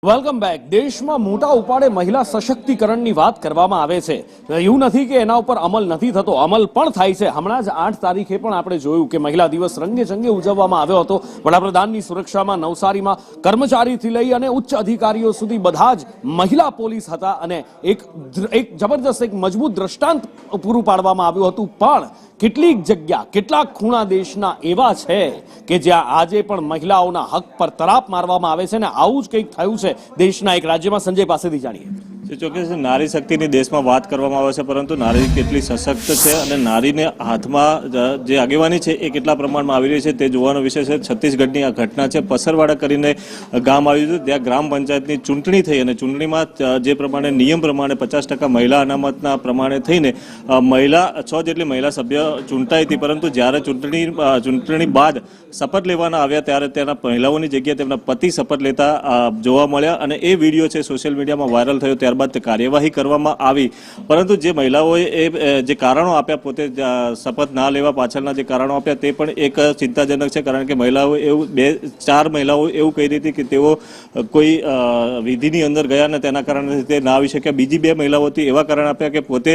Welcome back. દેશમાં મોટા ઉપાડે મહિલા સશક્તિકરણની વાત કરવામાં આવે છે. એવું નથી કે એના ઉપર અમલ નથી થતો, અમલ પણ થાય છે. હમણાં જ 8 તારીખે પણ આપણે જોયું કે મહિલા દિવસ રંગે ચંગે ઉજવવામાં આવ્યો હતો. વડાપ્રધાનની સુરક્ષામાં નવસારીમાં કર્મચારીથી લઈ અને ઉચ્ચ અધિકારીઓ સુધી બધા જ મહિલા પોલીસ હતા અને એક જબરદસ્ત એક મજબૂત દ્રષ્ટાંત પૂરું પાડવામાં આવ્યું હતું. પણ કેટલીક જગ્યા કેટલાક ખૂણા દેશના એવા છે કે જ્યાં આજે પણ મહિલાઓના હક પર તરાપ મારવામાં આવે છે અને આવું જ કંઈક થયું છે દેશના એક રાજ્યમાં. સંજય પાસેથી જાણીએ. ચોક્કસ નારી શક્તિની દેશમાં વાત કરવામાં આવે છે, પરંતુ નારી કેટલી સશક્ત છે અને નારીને હાથમાં જે આગેવાની છે એ કેટલા પ્રમાણમાં આવી રહી છે તે જોવાનો વિષય છે. છત્તીસગઢની આ ઘટના છે. પસરવાડા કરીને ગામ આવ્યું હતું, ત્યાં ગ્રામ પંચાયતની ચૂંટણી થઈ અને ચૂંટણીમાં જે પ્રમાણે નિયમ પ્રમાણે 50% મહિલા અનામતના પ્રમાણે થઈને 6 જેટલી મહિલા સભ્ય ચૂંટાઈ હતી. પરંતુ જ્યારે ચૂંટણી બાદ શપથ લેવાના આવ્યા ત્યારે તેના મહિલાઓની જગ્યાએ તેમના પતિ શપથ લેતા જોવા મળ્યા અને એ વિડીયો છે સોશિયલ મીડિયામાં વાયરલ થયો. ત્યારબાદ કાર્યવાહી કરવામાં આવી, પરંતુ જે મહિલાઓએ જે કારણો આપ્યા, પોતે શપથ ના લેવા પાછળના જે કારણો આપ્યા તે પણ એક ચિંતાજનક છે. કારણ કે મહિલાઓ એવું 4 મહિલાઓ એવું કહી રહી હતી કે તેઓ કોઈ વિધિની અંદર ગયા ને તેના કારણે તે ના આવી શક્યા. બીજી 2 મહિલાઓ હતી એવા કારણ આપ્યા કે પોતે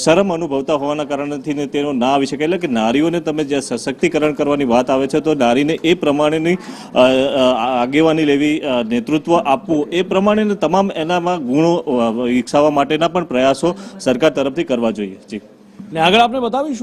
શરમ અનુભવતા હોવાના કારણથી તેઓ ના આવી શકે. એટલે કે નારીઓને તમે જે સશક્તિકરણ કરવાની વાત આવે છે તો નારીને એ પ્રમાણેની આગેવાની લેવી, નેતૃત્વ આપવું, એ પ્રમાણે તમામ એનામાં ગુણો વિકસાવવા માટેના પણ પ્રયાસો સરકાર તરફથી કરવા જોઈએ. જી, આગળ આપણે બતાવીશું.